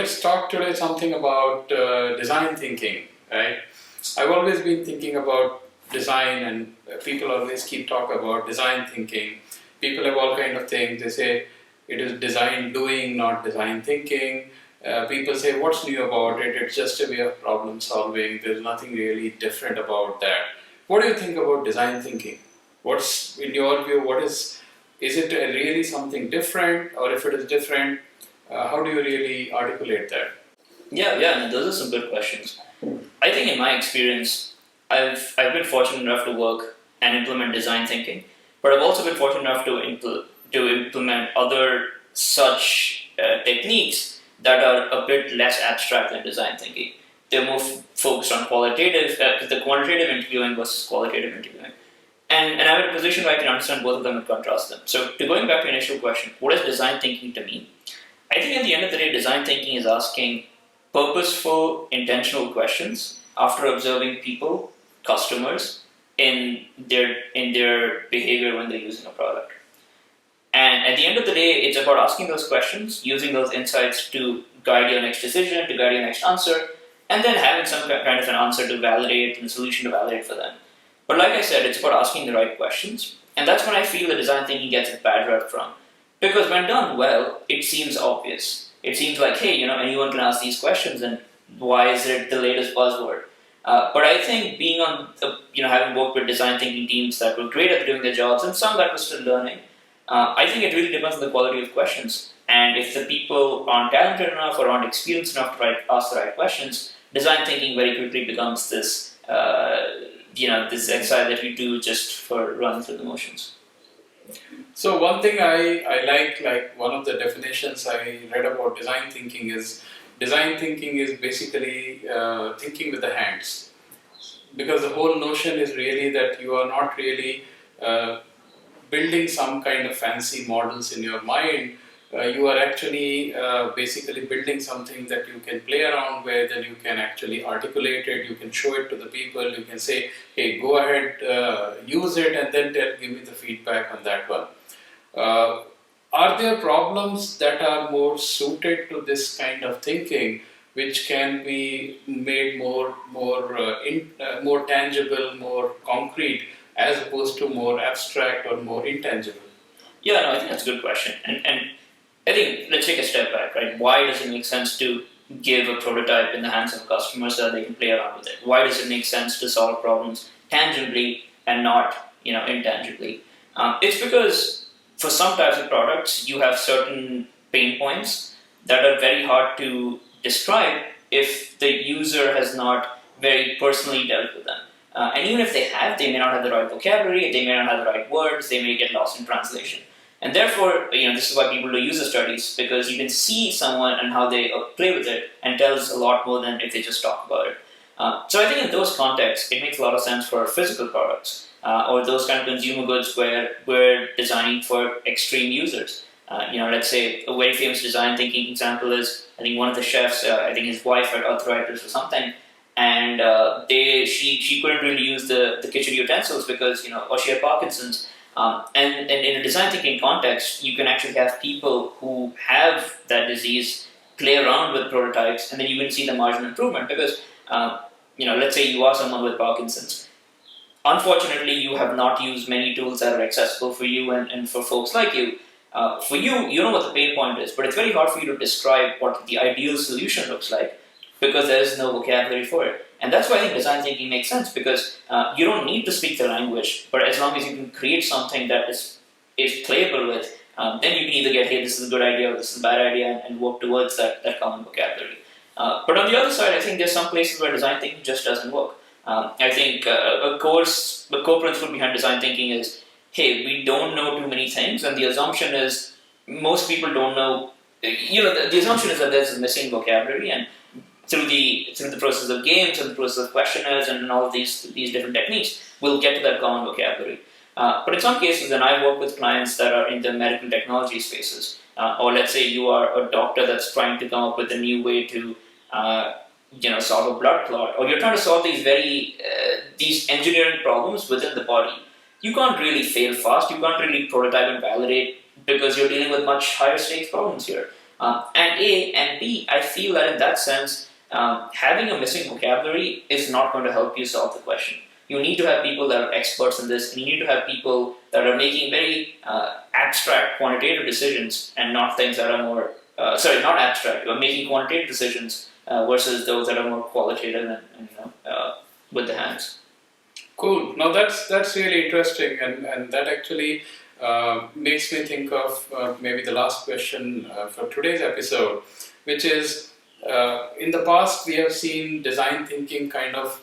let's talk today something about design thinking, right? I've always been thinking about design, and people always keep talking about design thinking. People have all kind of things. They say it is design doing, not design thinking. People say, what's new about it? It's just a way of problem solving. There's nothing really different about that. What do you think about design thinking? What's, in your view, is it really something different? Or if it is different, how do you really articulate that? Yeah, those are some good questions. I think in my experience, I've been fortunate enough to work and implement design thinking, but I've also been fortunate enough to implement other such techniques that are a bit less abstract than design thinking. They're more focused on the quantitative interviewing versus qualitative interviewing. And I'm in a position where I can understand both of them and contrast them. So to going back to your initial question, what is design thinking to me? I think at the end of the day, design thinking is asking purposeful, intentional questions after observing people, customers, in their behavior when they're using a product. And at the end of the day, it's about asking those questions, using those insights to guide your next decision, to guide your next answer, and then having some kind of an answer to validate and a solution to validate for them. But like I said, it's about asking the right questions. And that's when I feel the design thinking gets a bad rep from. Because when done well, it seems obvious. It seems like, hey, anyone can ask these questions, and why is it the latest buzzword? But I think having worked with design thinking teams that were great at doing their jobs and some that were still learning, I think it really depends on the quality of questions. And if the people aren't talented enough or aren't experienced enough to ask the right questions, design thinking very quickly becomes this exercise that you do just for running through the motions. So one thing I like one of the definitions I read about design thinking is basically thinking with the hands. Because the whole notion is really that you are not really building some kind of fancy models in your mind. You are actually basically building something that you can play around with, and you can actually articulate it, you can show it to the people, you can say, hey, go ahead, use it, and then give me the feedback on that one. Are there problems that are more suited to this kind of thinking, which can be made more tangible, more concrete, as opposed to more abstract or more intangible? Yeah, no, I think that's a good question. And I think let's take a step back, right? Why does it make sense to give a prototype in the hands of a customer so that they can play around with it? Why does it make sense to solve problems tangibly and not, intangibly? It's because for some types of products, you have certain pain points that are very hard to describe if the user has not very personally dealt with them. And even if they have, they may not have the right vocabulary, they may not have the right words, they may get lost in translation. And therefore, this is why people do user studies, because you can see someone and how they play with it, and tells a lot more than if they just talk about it. So I think in those contexts, it makes a lot of sense for physical products, or those kind of consumer goods where we're designing for extreme users. Let's say a very famous design thinking example is, I think one of the chefs, I think his wife had arthritis or something, and she couldn't really use the kitchen utensils because, or she had Parkinson's. And in a design thinking context, you can actually have people who have that disease play around with prototypes, and then you can see the marginal improvement because, let's say you are someone with Parkinson's. Unfortunately, you have not used many tools that are accessible for you and for folks like you. For you, you know what the pain point is, but it's very hard for you to describe what the ideal solution looks like because there is no vocabulary for it. And that's why I think design thinking makes sense, because you don't need to speak the language, but as long as you can create something that is playable with, then you can either get, hey, this is a good idea or this is a bad idea, and work towards that common vocabulary. But on the other side, I think there's some places where design thinking just doesn't work. I think the core principle behind design thinking is, hey, we don't know too many things, and the assumption is most people don't know. The assumption is that there's a missing vocabulary, and through the process of games and the process of questionnaires and all of these different techniques, we'll get to that common vocabulary. But in some cases, and I work with clients that are in the medical technology spaces, or let's say you are a doctor that's trying to come up with a new way to solve a blood clot, or you're trying to solve these engineering problems within the body. You can't really fail fast. You can't really prototype and validate because you're dealing with much higher stakes problems here. And B, I feel that in that sense, having a missing vocabulary is not going to help you solve the question. You need to have people that are experts in this, and you need to have people that are making very abstract quantitative decisions and not things that are more, not abstract, but making quantitative decisions versus those that are more qualitative and with the hands. Cool. Now that's really interesting, and that actually makes me think of maybe the last question for today's episode, which is in the past we have seen design thinking kind of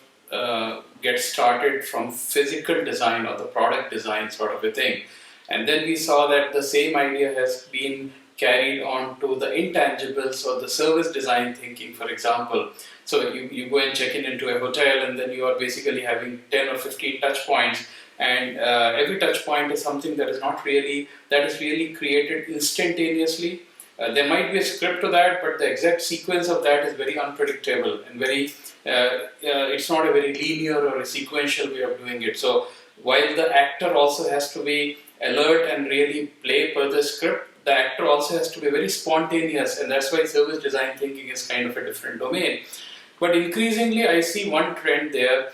get started from physical design or the product design sort of a thing, and then we saw that the same idea has been carried on to the intangibles or the service design thinking, for example. So you go and check in into a hotel, and then you are basically having 10 or 15 touch points, and every touch point is something that is really created instantaneously. There might be a script to that, but the exact sequence of that is very unpredictable and it's not a very linear or a sequential way of doing it. So while the actor also has to be alert and really play per the script, the actor also has to be very spontaneous, and that's why service design thinking is kind of a different domain. But increasingly, I see one trend there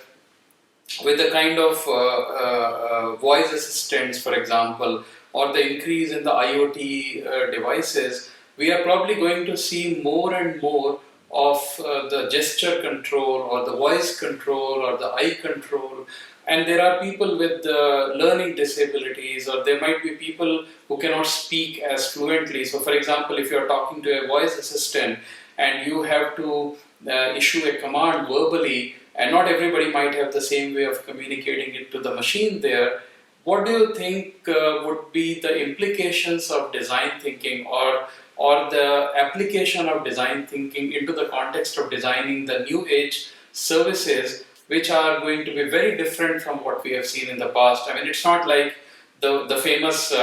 with the kind of voice assistants, for example, or the increase in the IoT devices. We are probably going to see more and more of the gesture control or the voice control or the eye control. And there are people with learning disabilities, or there might be people who cannot speak as fluently. So, for example, if you're talking to a voice assistant and you have to issue a command verbally, and not everybody might have the same way of communicating it to the machine there, what do you think would be the implications of design thinking or the application of design thinking into the context of designing the new age services, which are going to be very different from what we have seen in the past? I mean, it's not like the famous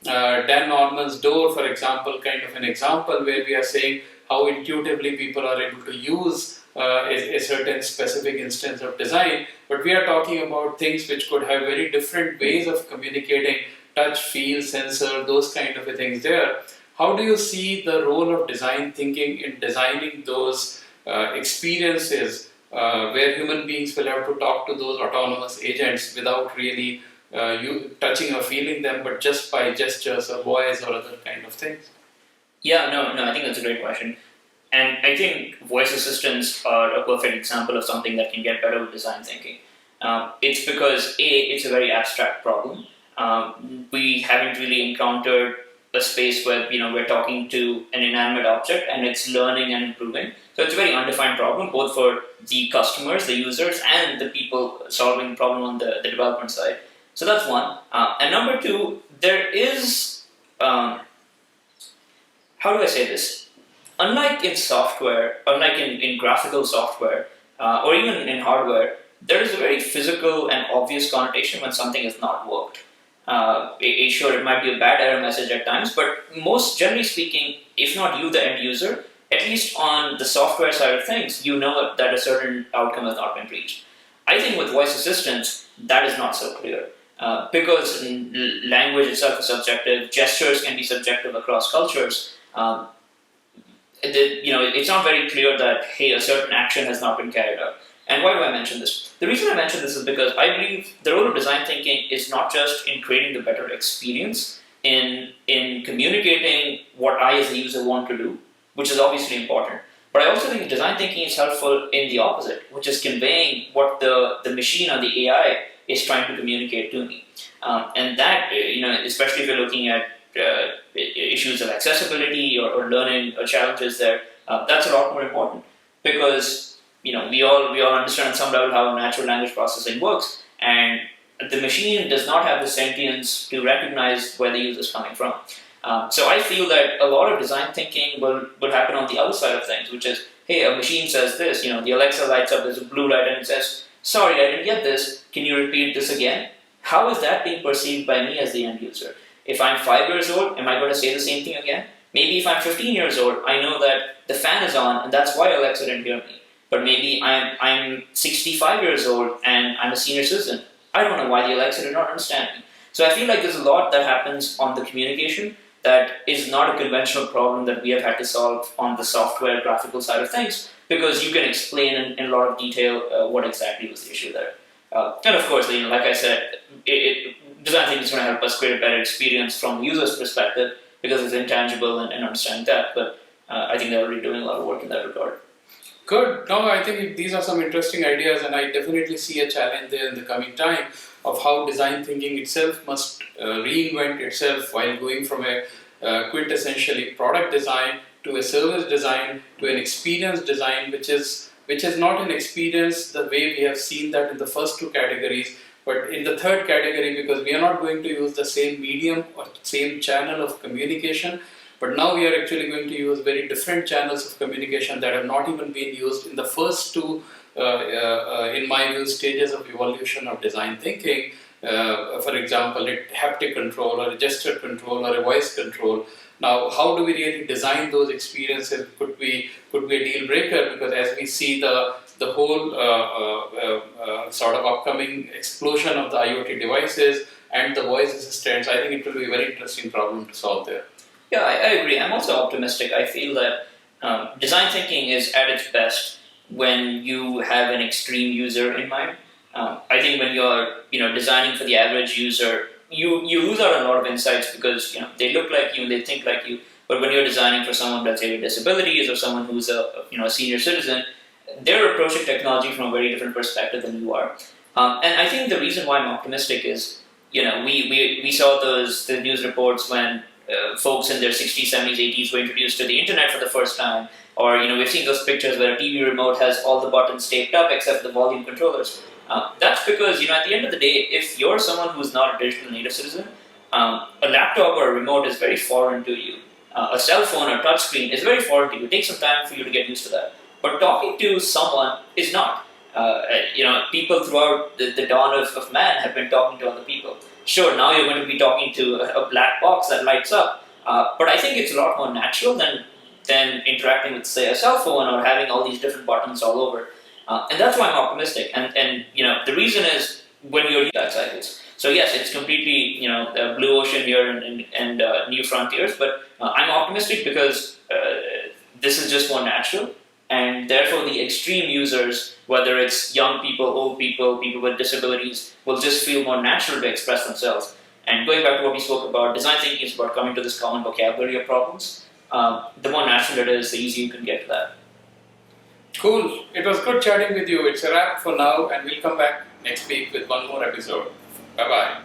Dan Norman's door, for example, kind of an example where we are saying how intuitively people are able to use a certain specific instance of design, but we are talking about things which could have very different ways of communicating, touch, feel, sensor, those kind of things there. How do you see the role of design thinking in designing those experiences where human beings will have to talk to those autonomous agents without really you touching or feeling them, but just by gestures or voice or other kind of things? Yeah, no, I think that's a great question. And I think voice assistants are a perfect example of something that can get better with design thinking. It's because it's a very abstract problem. We haven't really encountered a space where we're talking to an inanimate object and it's learning and improving. So it's a very undefined problem, both for the customers, the users, and the people solving the problem on the development side. So that's one. And number two, there is, how do I say this? Unlike in software, unlike in graphical software, or even in hardware, there is a very physical and obvious connotation when something has not worked. Sure, it might be a bad error message at times, but most generally speaking, if not you, the end user, at least on the software side of things, you know that a certain outcome has not been reached. I think with voice assistants, that is not so clear. Because language itself is subjective, gestures can be subjective across cultures. It's not very clear that, hey, a certain action has not been carried out. And why do I mention this? The reason I mention this is because I believe the role of design thinking is not just in creating the better experience, in communicating what I as a user want to do, which is obviously important. But I also think design thinking is helpful in the opposite, which is conveying what the machine or the AI is trying to communicate to me. And that, especially if you're looking at issues of accessibility or learning or challenges there, that's a lot more important because we all understand at some level how natural language processing works, and the machine does not have the sentience to recognize where the user is coming from. So I feel that a lot of design thinking will happen on the other side of things, which is, hey, a machine says this, the Alexa lights up, there's a blue light, and it says, sorry, I didn't get this, can you repeat this again? How is that being perceived by me as the end user? If I'm 5 years old, am I going to say the same thing again? Maybe if I'm 15 years old, I know that the fan is on and that's why Alexa didn't hear me. But maybe I'm 65 years old and I'm a senior citizen. I don't know why the Alexa did not understand me. So I feel like there's a lot that happens on the communication that is not a conventional problem that we have had to solve on the software graphical side of things, because you can explain in a lot of detail what exactly was the issue there. And of course, like I said, design thinking is going to help us create a better experience from the user's perspective because it's intangible and understanding that. But I think they're already doing a lot of work in that regard. Good. No, I think these are some interesting ideas, and I definitely see a challenge there in the coming time of how design thinking itself must reinvent itself while going from a quintessentially product design to a service design to an experience design, which is not an experience the way we have seen that in the first two categories, but in the third category, because we are not going to use the same medium or same channel of communication. But now we are actually going to use very different channels of communication that have not even been used in the first two, in my view, stages of evolution of design thinking. For example, a haptic control or a gesture control or a voice control. Now, how do we really design those experiences could be a deal breaker, because as we see the whole sort of upcoming explosion of the IoT devices and the voice assistants, I think it will be a very interesting problem to solve there. Yeah, I agree. I'm also optimistic. I feel that design thinking is at its best when you have an extreme user in mind. I think when you're designing for the average user, you lose out on a lot of insights because they look like you, they think like you. But when you're designing for someone, let's say with disabilities or someone who's a senior citizen, they're approaching technology from a very different perspective than you are. And I think the reason why I'm optimistic is we saw the news reports when folks in their 60s, 70s, 80s were introduced to the internet for the first time, or we've seen those pictures where a TV remote has all the buttons taped up except the volume controllers. That's because at the end of the day, if you're someone who's not a digital native citizen, a laptop or a remote is very foreign to you. A cell phone or touchscreen is very foreign to you. It takes some time for you to get used to that. But talking to someone is not. People throughout the dawn of man have been talking to other people. Sure, now you're going to be talking to a black box that lights up, but I think it's a lot more natural than interacting with, say, a cell phone or having all these different buttons all over. And that's why I'm optimistic. And the reason is when you're that cycles. So yes, it's completely a blue ocean here and new frontiers. But I'm optimistic because this is just more natural, and therefore the extreme users, whether it's young people, old people, people with disabilities, will just feel more natural to express themselves. And going back to what we spoke about, design thinking is about coming to this common vocabulary of problems. The more natural it is, the easier you can get to that. Cool. It was good chatting with you. It's a wrap for now, and we'll come back next week with one more episode. Bye-bye.